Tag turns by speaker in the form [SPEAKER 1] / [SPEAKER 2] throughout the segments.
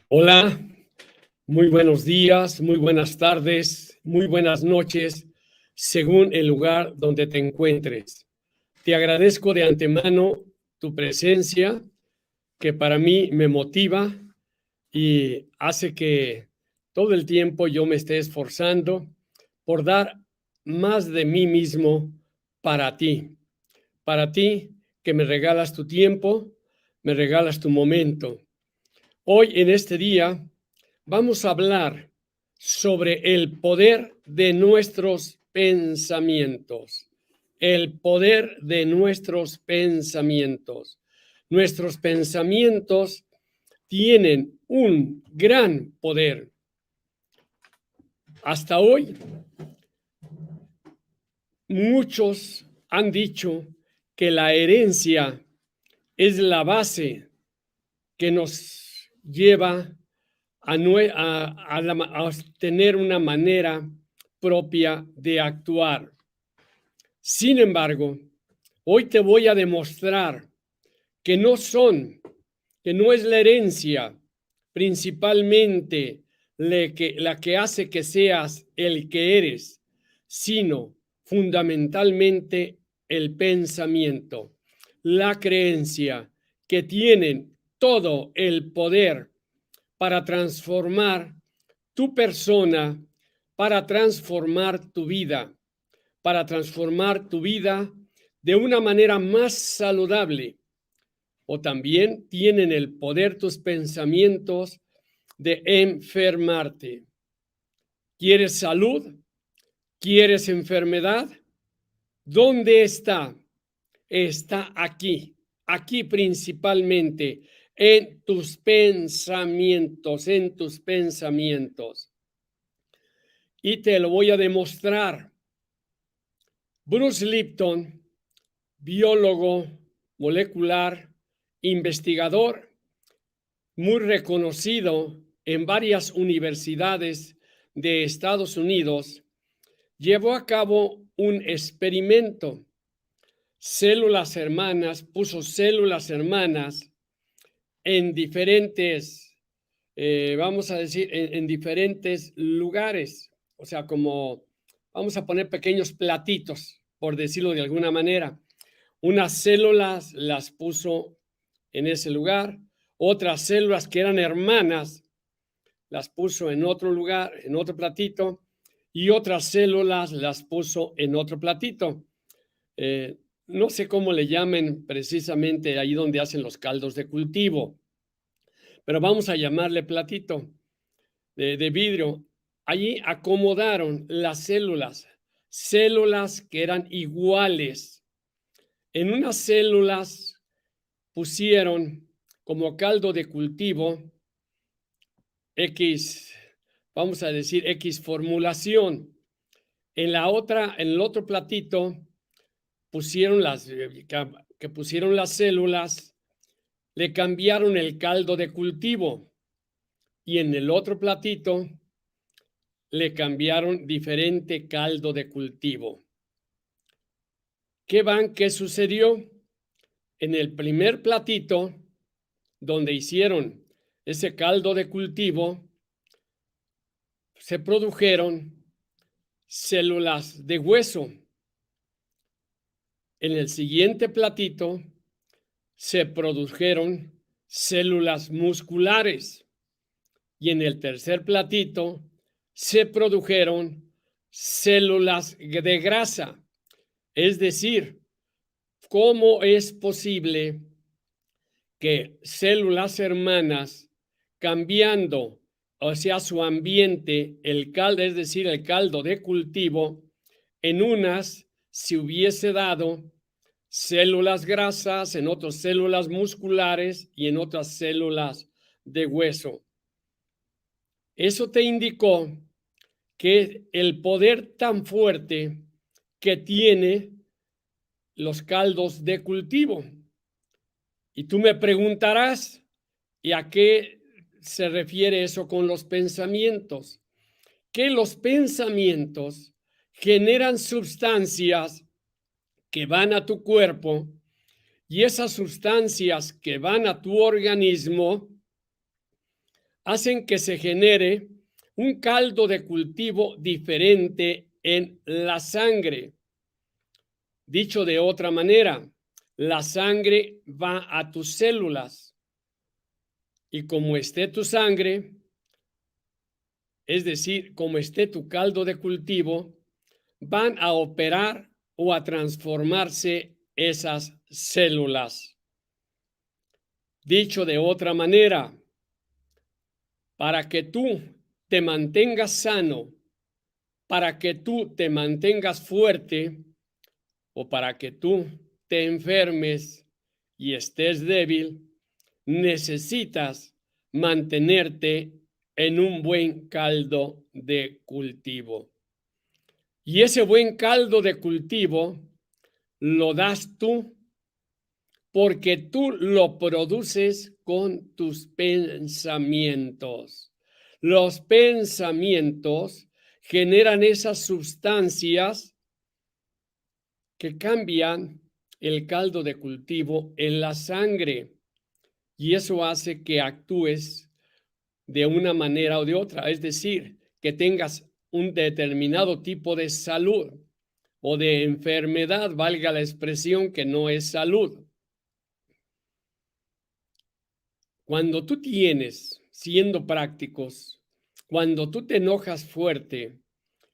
[SPEAKER 1] Hola, muy buenos días, muy buenas tardes, muy buenas noches, según el lugar donde te encuentres. Te agradezco de antemano tu presencia, que para mí me motiva y hace que todo el tiempo yo me esté esforzando por dar más de mí mismo para ti que me regalas tu tiempo, me regalas tu momento. Hoy en este día vamos a hablar sobre el poder de nuestros pensamientos. El poder de nuestros pensamientos. Nuestros pensamientos tienen un gran poder. Hasta hoy, muchos han dicho que la herencia es la base que nos lleva a tener una manera propia de actuar. Sin embargo, hoy te voy a demostrar que que no es la herencia principalmente la que hace que seas el que eres, sino fundamentalmente el pensamiento, la creencia que tienen todo el poder para transformar tu persona, para transformar tu vida de una manera más saludable. O también tienen el poder tus pensamientos de enfermarte. ¿Quieres salud? ¿Quieres enfermedad? ¿Dónde está? Está aquí principalmente, en tus pensamientos, en tus pensamientos. Y te lo voy a demostrar. Bruce Lipton, biólogo molecular, investigador, muy reconocido en varias universidades de Estados Unidos, llevó a cabo un experimento. Puso células hermanas en diferentes, vamos a decir, en diferentes lugares. O sea, como vamos a poner pequeños platitos, por decirlo de alguna manera. Unas células las puso en ese lugar, otras células que eran hermanas las puso en otro lugar, en otro platito, y otras células las puso en otro platito. No sé cómo le llamen precisamente ahí donde hacen los caldos de cultivo, pero vamos a llamarle platito de vidrio. Allí acomodaron las células que eran iguales. En unas células pusieron como caldo de cultivo X, vamos a decir X formulación. En el otro platito, pusieron pusieron las células, le cambiaron el caldo de cultivo, y en el otro platito le cambiaron diferente caldo de cultivo. ¿Qué sucedió? En el primer platito, donde hicieron ese caldo de cultivo, se produjeron células de hueso. En el siguiente platito se produjeron células musculares, y en el tercer platito se produjeron células de grasa. Es decir, ¿cómo es posible que células hermanas, cambiando, o sea, su ambiente, el caldo, es decir, el caldo de cultivo, en unas se hubiese dado células grasas, en otras células musculares y en otras células de hueso? Eso te indicó que el poder tan fuerte que tiene los caldos de cultivo. Y tú me preguntarás, ¿y a qué se refiere eso con los pensamientos? Que los pensamientos generan sustancias que van a tu cuerpo, y esas sustancias que van a tu organismo hacen que se genere un caldo de cultivo diferente en la sangre. Dicho de otra manera, la sangre va a tus células y como esté tu sangre, es decir, como esté tu caldo de cultivo, van a operar o a transformarse esas células. Dicho de otra manera, para que tú te mantengas sano, para que tú te mantengas fuerte o para que tú te enfermes y estés débil, necesitas mantenerte en un buen caldo de cultivo. Y ese buen caldo de cultivo lo das tú porque tú lo produces con tus pensamientos. Los pensamientos generan esas sustancias que cambian el caldo de cultivo en la sangre y eso hace que actúes de una manera o de otra, es decir, que tengas un determinado tipo de salud o de enfermedad, valga la expresión, que no es salud. Cuando tú tienes, siendo prácticos, cuando tú te enojas fuerte,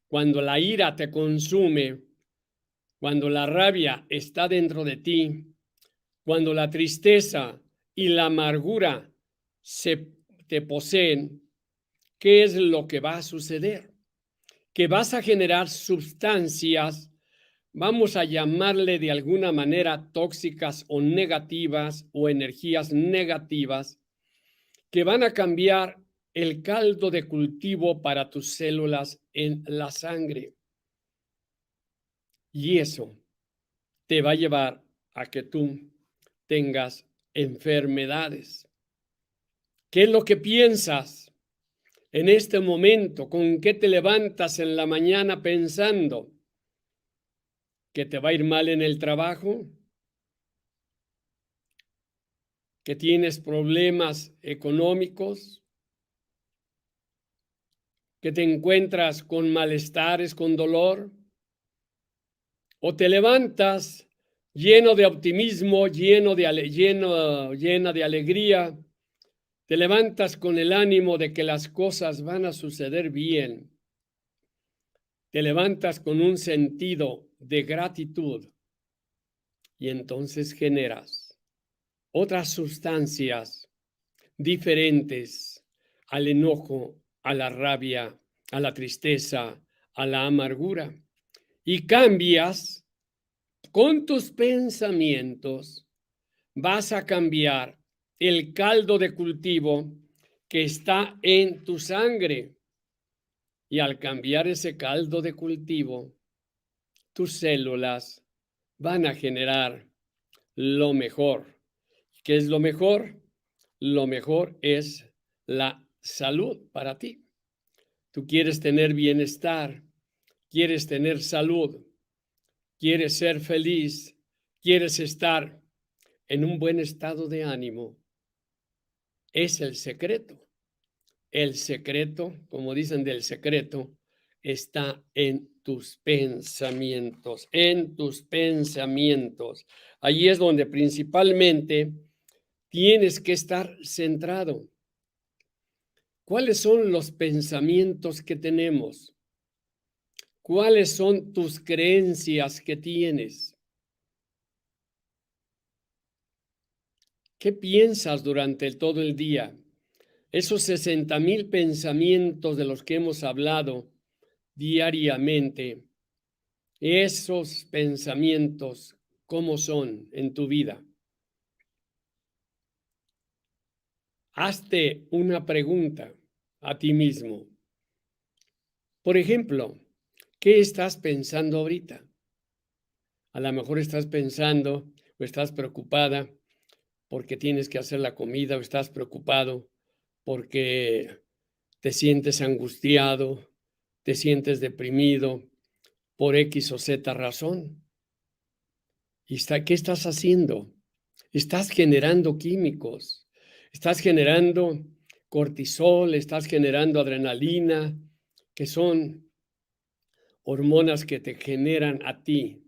[SPEAKER 1] cuando la ira te consume, cuando la rabia está dentro de ti, cuando la tristeza y la amargura te poseen, ¿qué es lo que va a suceder? Que vas a generar sustancias, vamos a llamarle de alguna manera tóxicas o negativas o energías negativas, que van a cambiar el caldo de cultivo para tus células en la sangre. Y eso te va a llevar a que tú tengas enfermedades. ¿Qué es lo que piensas en este momento? ¿Con qué te levantas en la mañana pensando? ¿Que te va a ir mal en el trabajo? ¿Que tienes problemas económicos? ¿Que te encuentras con malestares, con dolor? ¿O te levantas lleno de optimismo, llena de alegría? Te levantas con el ánimo de que las cosas van a suceder bien. Te levantas con un sentido de gratitud y entonces generas otras sustancias diferentes al enojo, a la rabia, a la tristeza, a la amargura. Y cambias con tus pensamientos, vas a cambiar el caldo de cultivo que está en tu sangre. Y al cambiar ese caldo de cultivo, tus células van a generar lo mejor. ¿Qué es lo mejor? Lo mejor es la salud para ti. Tú quieres tener bienestar, quieres tener salud, quieres ser feliz, quieres estar en un buen estado de ánimo. Es el secreto. El secreto, como dicen del secreto, está en tus pensamientos, en tus pensamientos. Allí es donde principalmente tienes que estar centrado. ¿Cuáles son los pensamientos que tenemos? ¿Cuáles son tus creencias que tienes? ¿Qué piensas durante todo el día? Esos 60,000 pensamientos de los que hemos hablado diariamente, esos pensamientos, ¿cómo son en tu vida? Hazte una pregunta a ti mismo. Por ejemplo, ¿qué estás pensando ahorita? A lo mejor estás pensando o estás preocupada porque tienes que hacer la comida o estás preocupado porque te sientes angustiado, te sientes deprimido por X o Z razón. ¿Qué estás haciendo? Estás generando químicos, estás generando cortisol, estás generando adrenalina, que son hormonas que te generan a ti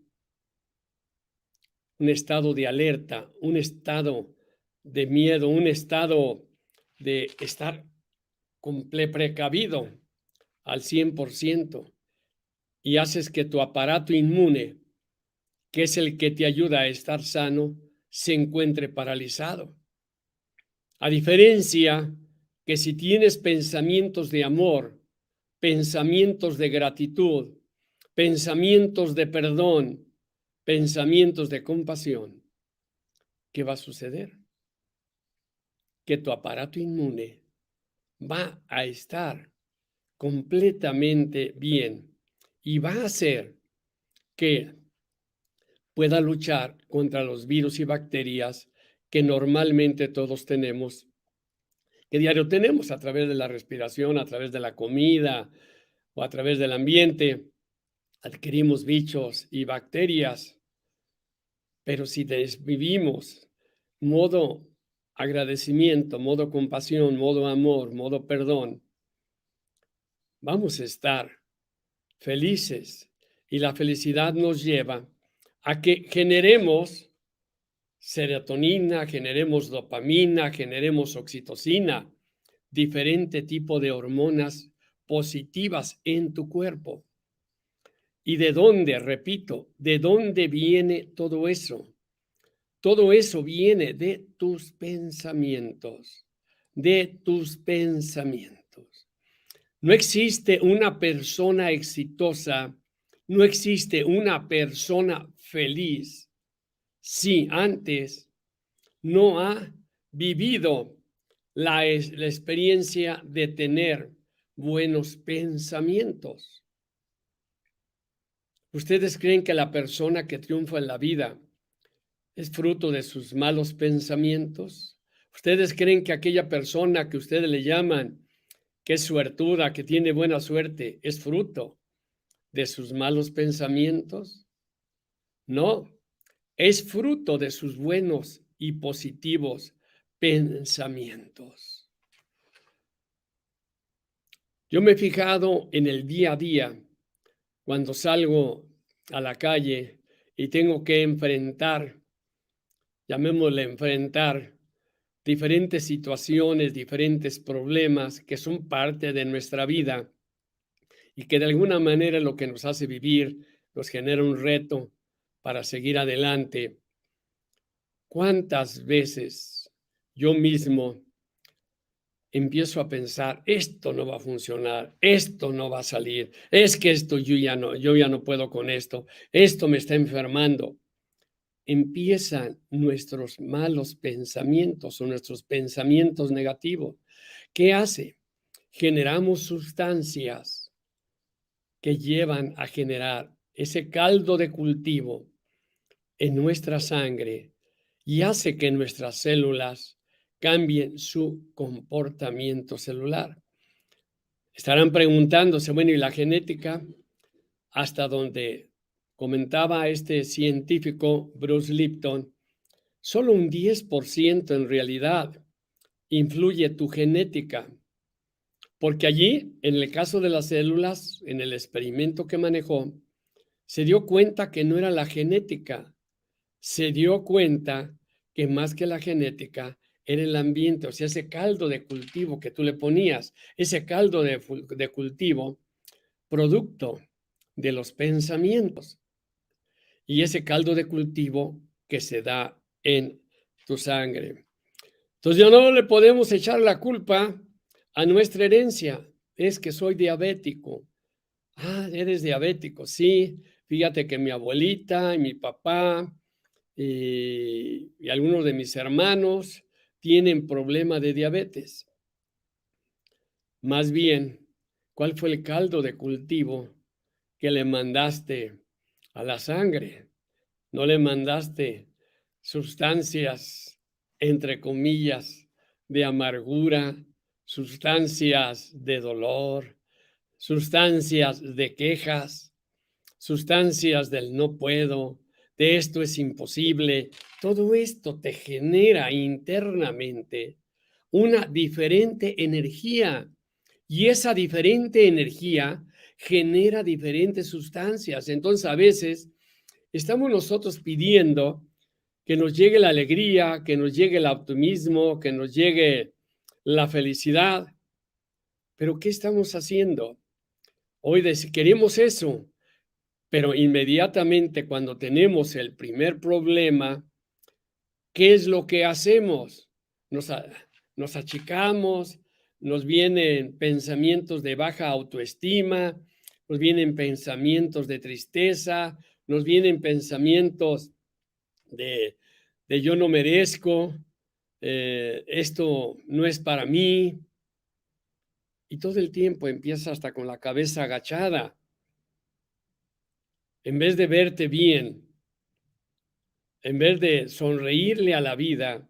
[SPEAKER 1] un estado de alerta, un estado de miedo, un estado de estar precavido al 100% y haces que tu aparato inmune, que es el que te ayuda a estar sano, se encuentre paralizado. A diferencia que si tienes pensamientos de amor, pensamientos de gratitud, pensamientos de perdón, pensamientos de compasión, ¿qué va a suceder? Que tu aparato inmune va a estar completamente bien y va a hacer que pueda luchar contra los virus y bacterias que normalmente todos tenemos, que diario tenemos a través de la respiración, a través de la comida o a través del ambiente. Adquirimos bichos y bacterias, pero si vivimos modo agradecimiento, modo compasión, modo amor, modo perdón, vamos a estar felices y la felicidad nos lleva a que generemos serotonina, generemos dopamina, generemos oxitocina, diferente tipo de hormonas positivas en tu cuerpo. ¿Y de dónde, repito, de dónde viene todo eso? Todo eso viene de tus pensamientos, de tus pensamientos. No existe una persona exitosa, no existe una persona feliz si antes no ha vivido la experiencia de tener buenos pensamientos. ¿Ustedes creen que la persona que triunfa en la vida es fruto de sus malos pensamientos? ¿Ustedes creen que aquella persona que ustedes le llaman que es suertuda, que tiene buena suerte, es fruto de sus malos pensamientos? No, es fruto de sus buenos y positivos pensamientos. Yo me he fijado en el día a día, cuando salgo a la calle y tengo que enfrentar, llamémosle enfrentar, diferentes situaciones, diferentes problemas que son parte de nuestra vida y que de alguna manera lo que nos hace vivir, nos genera un reto para seguir adelante. ¿Cuántas veces yo mismo empiezo a pensar, esto no va a funcionar, esto no va a salir, es que esto yo ya no puedo con esto me está enfermando? Empiezan nuestros malos pensamientos o nuestros pensamientos negativos. ¿Qué hace? Generamos sustancias que llevan a generar ese caldo de cultivo en nuestra sangre y hace que nuestras células cambien su comportamiento celular. Estarán preguntándose, bueno, ¿y la genética? Hasta donde comentaba este científico Bruce Lipton, solo un 10% en realidad influye tu genética, porque allí, en el caso de las células, en el experimento que manejó, se dio cuenta que no era la genética, se dio cuenta que más que la genética era el ambiente, o sea, ese caldo de cultivo que tú le ponías, ese caldo de cultivo, producto de los pensamientos y ese caldo de cultivo que se da en tu sangre. Entonces ya no le podemos echar la culpa a nuestra herencia. Es que soy diabético. Ah, eres diabético, sí. Fíjate que mi abuelita y mi papá y algunos de mis hermanos tienen problema de diabetes. Más bien, ¿cuál fue el caldo de cultivo que le mandaste a la sangre? No le mandaste sustancias, entre comillas, de amargura, sustancias de dolor, sustancias de quejas, sustancias del no puedo, de esto es imposible. Todo esto te genera internamente una diferente energía y esa diferente energía genera diferentes sustancias. Entonces, a veces estamos nosotros pidiendo que nos llegue la alegría, que nos llegue el optimismo, que nos llegue la felicidad. Pero ¿qué estamos haciendo? Hoy queremos eso, pero inmediatamente cuando tenemos el primer problema, ¿qué es lo que hacemos? Nos achicamos, nos vienen pensamientos de baja autoestima, nos vienen pensamientos de tristeza, nos vienen pensamientos de, yo no merezco, esto no es para mí. Y todo el tiempo empieza hasta con la cabeza agachada. En vez de verte bien, en vez de sonreírle a la vida,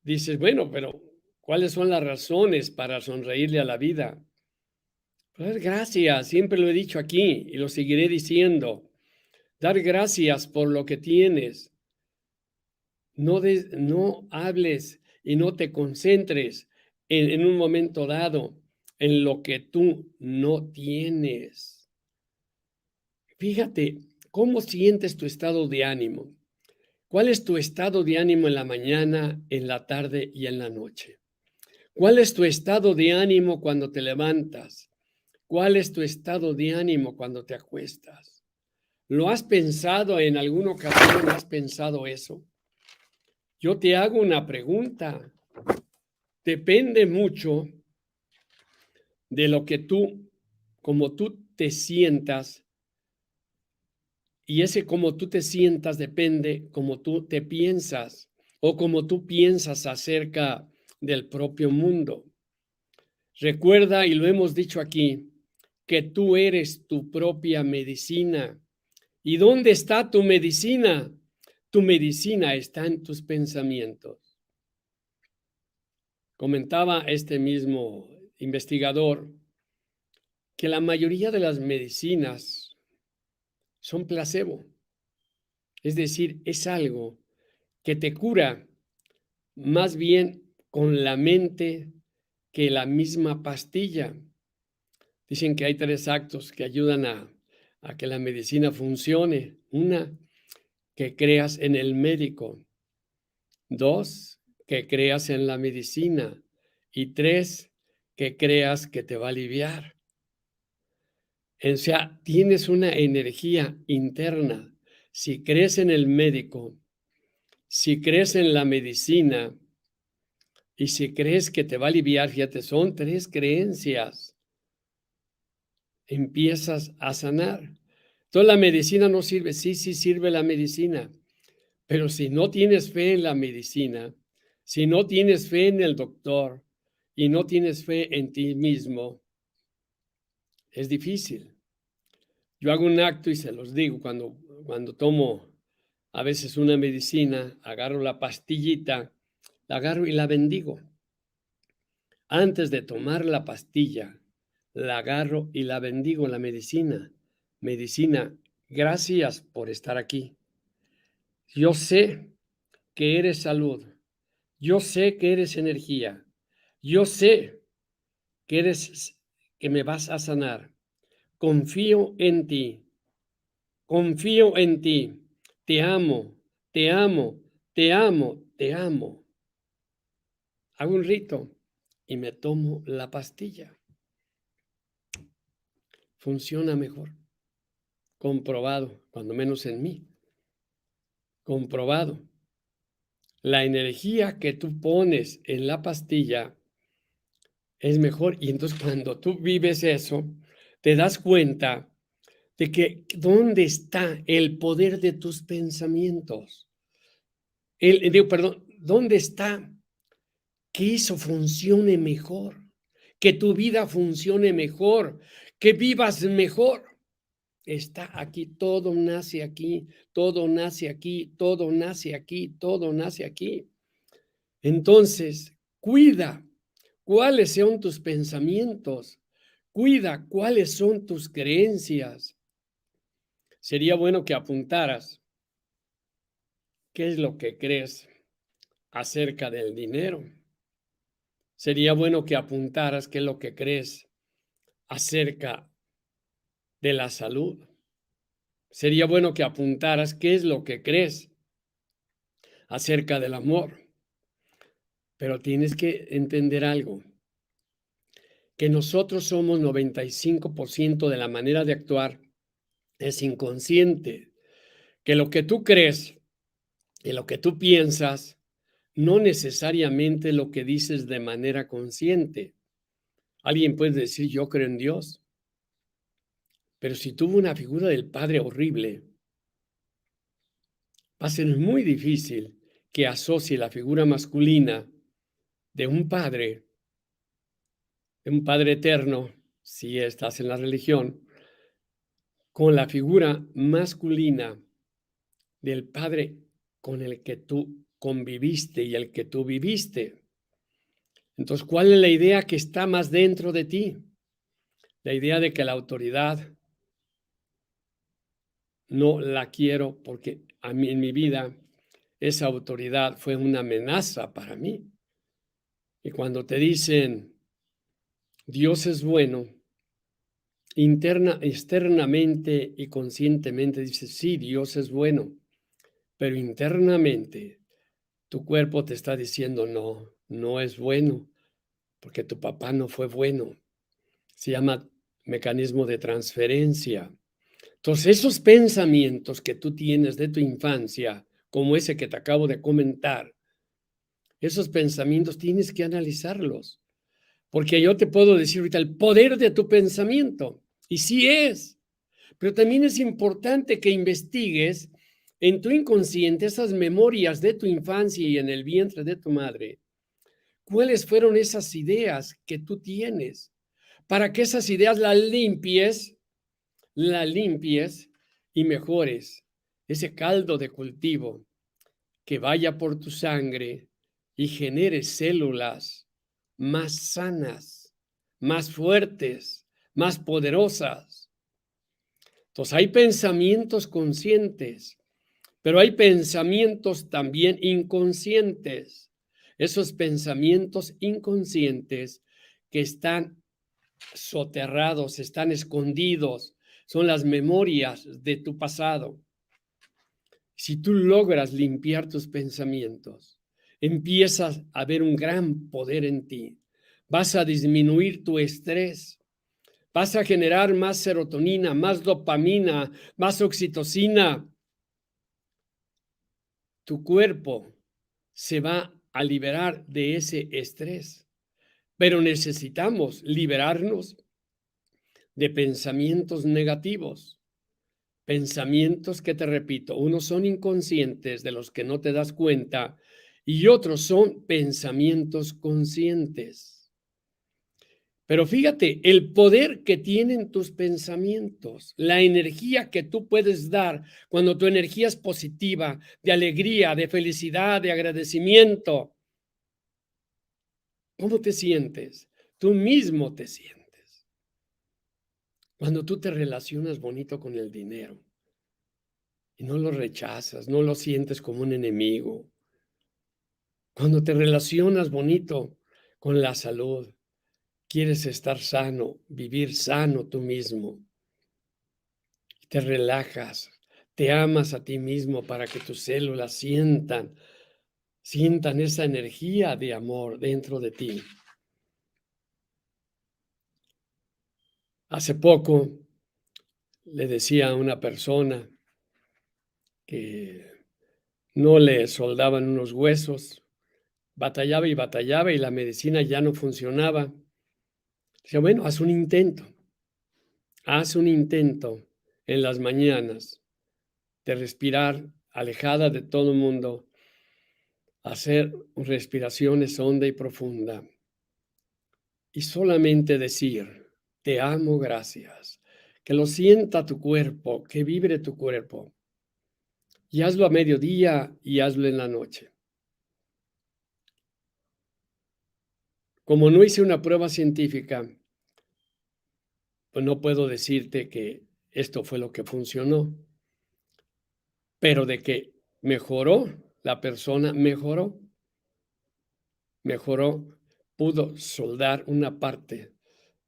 [SPEAKER 1] dices, bueno, pero ¿cuáles son las razones para sonreírle a la vida? Dar gracias, siempre lo he dicho aquí y lo seguiré diciendo. Dar gracias por lo que tienes. No hables y no te concentres en un momento dado en lo que tú no tienes. Fíjate, ¿cómo sientes tu estado de ánimo? ¿Cuál es tu estado de ánimo en la mañana, en la tarde y en la noche? ¿Cuál es tu estado de ánimo cuando te levantas? ¿Cuál es tu estado de ánimo cuando te acuestas? ¿Lo has pensado en alguna ocasión? ¿Has pensado eso? Yo te hago una pregunta. Depende mucho de lo que como tú te sientas, y ese como tú te sientas depende como tú te piensas o como tú piensas acerca del propio mundo. Recuerda, y lo hemos dicho aquí, que tú eres tu propia medicina. ¿Y dónde está tu medicina? Tu medicina está en tus pensamientos. Comentaba este mismo investigador que la mayoría de las medicinas son placebo. Es decir, es algo que te cura más bien con la mente que la misma pastilla. Dicen que hay 3 actos que ayudan a que la medicina funcione. Una, que creas en el médico. 2, que creas en la medicina. Y 3, que creas que te va a aliviar. O sea, tienes una energía interna. Si crees en el médico, si crees en la medicina y si crees que te va a aliviar, fíjate, son 3 creencias. Empiezas a sanar. Entonces la medicina no sirve. Sí, sí sirve la medicina. Pero si no tienes fe en la medicina, si no tienes fe en el doctor y no tienes fe en ti mismo, es difícil. Yo hago un acto y se los digo cuando tomo a veces una medicina, agarro la pastillita, la agarro y la bendigo. Antes de tomar la pastilla, la agarro y la bendigo, la medicina. Medicina, gracias por estar aquí. Yo sé que eres salud. Yo sé que eres energía. Yo sé que me vas a sanar. Confío en ti. Confío en ti. Te amo, te amo, te amo, te amo. Hago un rito y me tomo la pastilla. Funciona mejor. Comprobado, cuando menos en mí. Comprobado. La energía que tú pones en la pastilla es mejor. Y entonces cuando tú vives eso, te das cuenta de que dónde está el poder de tus pensamientos. Perdón, ¿dónde está que eso funcione mejor? Que tu vida funcione mejor, que vivas mejor. Está aquí, todo nace aquí, todo nace aquí, todo nace aquí, todo nace aquí. Entonces, cuida cuáles son tus pensamientos, cuida cuáles son tus creencias. Sería bueno que apuntaras qué es lo que crees acerca del dinero. sería bueno que apuntaras qué es lo que crees acerca de la salud. Sería bueno que apuntaras qué es lo que crees acerca del amor. Pero tienes que entender algo, que nosotros somos 95% de la manera de actuar es inconsciente, que lo que tú crees y lo que tú piensas no necesariamente lo que dices de manera consciente. Alguien puede decir, yo creo en Dios, pero si tuvo una figura del padre horrible, va a ser muy difícil que asocie la figura masculina de un padre eterno, si estás en la religión, con la figura masculina del padre con el que tú conviviste y el que tú viviste. Entonces, ¿cuál es la idea que está más dentro de ti? La idea de que la autoridad no la quiero porque a mí en mi vida esa autoridad fue una amenaza para mí. Y cuando te dicen Dios es bueno, externamente y conscientemente dices, sí, Dios es bueno, pero internamente tu cuerpo te está diciendo, no, no es bueno, porque tu papá no fue bueno. Se llama mecanismo de transferencia. Entonces, esos pensamientos que tú tienes de tu infancia, como ese que te acabo de comentar, esos pensamientos tienes que analizarlos, porque yo te puedo decir ahorita el poder de tu pensamiento, y sí es, pero también es importante que investigues en tu inconsciente esas memorias de tu infancia y en el vientre de tu madre. ¿Cuáles fueron esas ideas que tú tienes? Para que esas ideas las limpies y mejores ese caldo de cultivo que vaya por tu sangre y genere células más sanas, más fuertes, más poderosas. Entonces hay pensamientos conscientes, pero hay pensamientos también inconscientes. Esos pensamientos inconscientes que están soterrados, están escondidos, son las memorias de tu pasado. Si tú logras limpiar tus pensamientos, empiezas a ver un gran poder en ti. Vas a disminuir tu estrés, vas a generar más serotonina, más dopamina, más oxitocina. Tu cuerpo se va a liberar de ese estrés, pero necesitamos liberarnos de pensamientos negativos. Pensamientos que te repito, unos son inconscientes de los que no te das cuenta y otros son pensamientos conscientes. Pero fíjate, el poder que tienen tus pensamientos, la energía que tú puedes dar cuando tu energía es positiva, de alegría, de felicidad, de agradecimiento. ¿Cómo te sientes? Tú mismo te sientes. Cuando tú te relacionas bonito con el dinero. Y no lo rechazas, no lo sientes como un enemigo. Cuando te relacionas bonito con la salud, quieres estar sano, vivir sano tú mismo. Te relajas, te amas a ti mismo para que tus células sientan esa energía de amor dentro de ti. Hace poco le decía a una persona que no le soldaban unos huesos, batallaba y la medicina ya no funcionaba. Decía, bueno, haz un intento en las mañanas de respirar alejada de todo el mundo, hacer respiraciones honda y profunda y solamente decir, te amo, gracias, que lo sienta tu cuerpo, que vibre tu cuerpo y hazlo a mediodía y hazlo en la noche. Como no hice una prueba científica, pues no puedo decirte que esto fue lo que funcionó, pero de que mejoró, la persona mejoró, pudo soldar una parte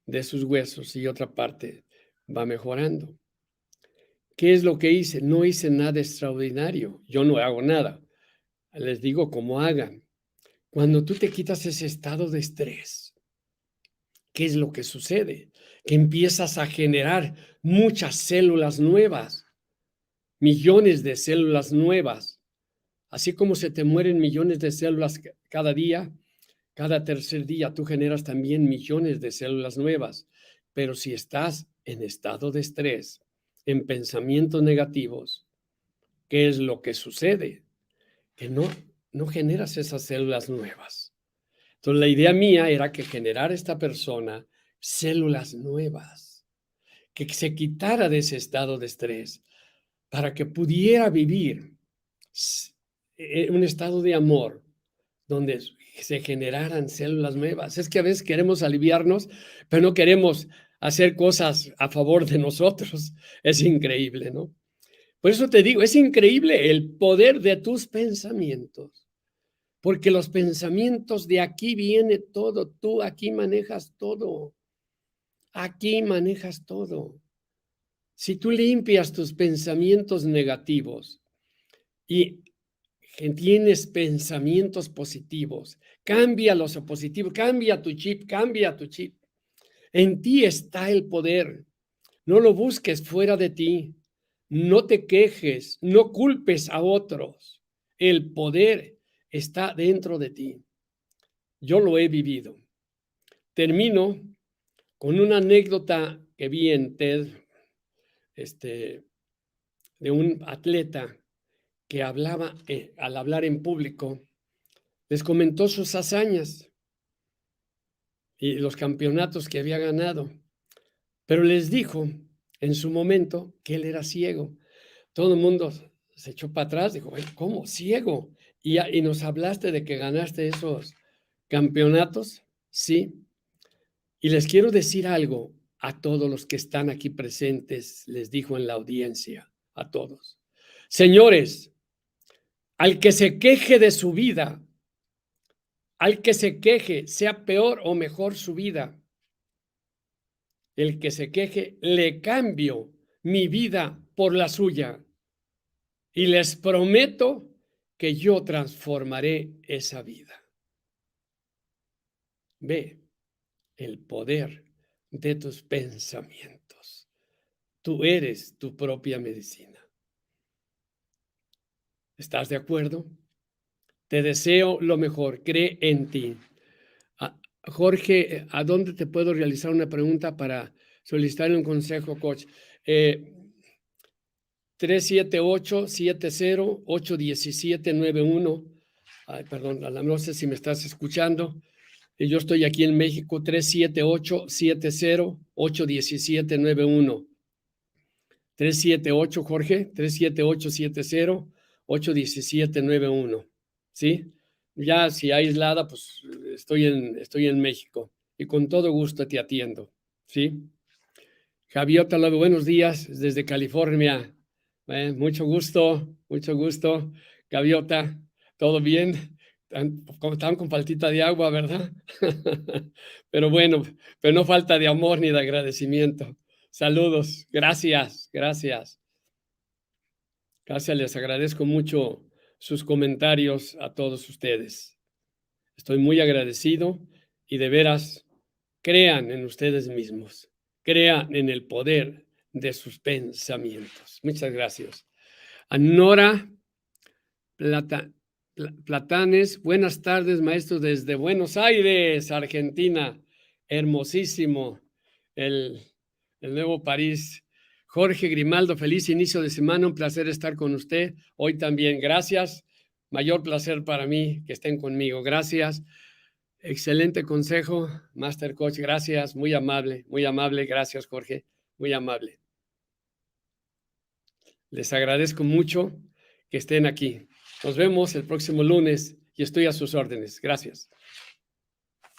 [SPEAKER 1] de sus huesos y otra parte va mejorando. ¿Qué es lo que hice? No hice nada extraordinario. Yo no hago nada. Les digo cómo hagan. Cuando tú te quitas ese estado de estrés, ¿qué es lo que sucede? Que empiezas a generar muchas células nuevas, millones de células nuevas. Así como se te mueren millones de células cada día, cada tercer día tú generas también millones de células nuevas. Pero si estás en estado de estrés, en pensamientos negativos, ¿qué es lo que sucede? Que no generas esas células nuevas. Entonces, la idea mía era que generara esta persona células nuevas, que se quitara de ese estado de estrés para que pudiera vivir un estado de amor donde se generaran células nuevas. Es que a veces queremos aliviarnos, pero no queremos hacer cosas a favor de nosotros. Es increíble, ¿no? Por eso te digo, es increíble el poder de tus pensamientos. Porque los pensamientos de aquí viene todo, tú aquí manejas todo, aquí manejas todo. Si tú limpias tus pensamientos negativos y tienes pensamientos positivos, cambia los positivos, cambia tu chip, cambia tu chip. En ti está el poder, no lo busques fuera de ti, no te quejes, no culpes a otros, el poder está dentro de ti. Yo lo he vivido. Termino con una anécdota que vi en TED, de un atleta que hablaba, al hablar en público, les comentó sus hazañas y los campeonatos que había ganado, pero les dijo en su momento que él era ciego. Todo el mundo se echó para atrás, dijo, ¿cómo? ¿Ciego? Y nos hablaste de que ganaste esos campeonatos, sí. Y les quiero decir algo a todos los que están aquí presentes, les dijo en la audiencia, a todos. Señores, al que se queje de su vida, al que se queje, sea peor o mejor su vida, el que se queje, le cambio mi vida por la suya. Y les prometo que yo transformaré esa vida. Ve el poder de tus pensamientos. Tú eres tu propia medicina. ¿Estás de acuerdo? Te deseo lo mejor. Cree en ti. Jorge, ¿a dónde te puedo realizar una pregunta para solicitar un consejo, coach? 378-70-817-91. Ay, perdón, no sé si me estás escuchando. Yo estoy aquí en México, 378-70-817-91. 378, Jorge, 378-70-817-91. ¿Sí? Ya si aislada, pues estoy en México y con todo gusto te atiendo. ¿Sí? Javiota, buenos días desde California. Mucho gusto, mucho gusto. Gaviota, ¿todo bien? Están con faltita de agua, ¿verdad? Pero bueno, pero no falta de amor ni de agradecimiento. Saludos, gracias, gracias. Gracias, les agradezco mucho sus comentarios a todos ustedes. Estoy muy agradecido y de veras, crean en ustedes mismos, crean en el poder de sus pensamientos. Muchas gracias. A Nora Platanes, buenas tardes, maestro, desde Buenos Aires, Argentina. Hermosísimo el nuevo París. Jorge Grimaldo, feliz inicio de semana, un placer estar con usted. Hoy también, gracias. Mayor placer para mí que estén conmigo. Gracias. Excelente consejo, Master Coach. Gracias, muy amable, muy amable. Gracias, Jorge, muy amable. Les agradezco mucho que estén aquí. Nos vemos el próximo lunes y estoy a sus órdenes. Gracias.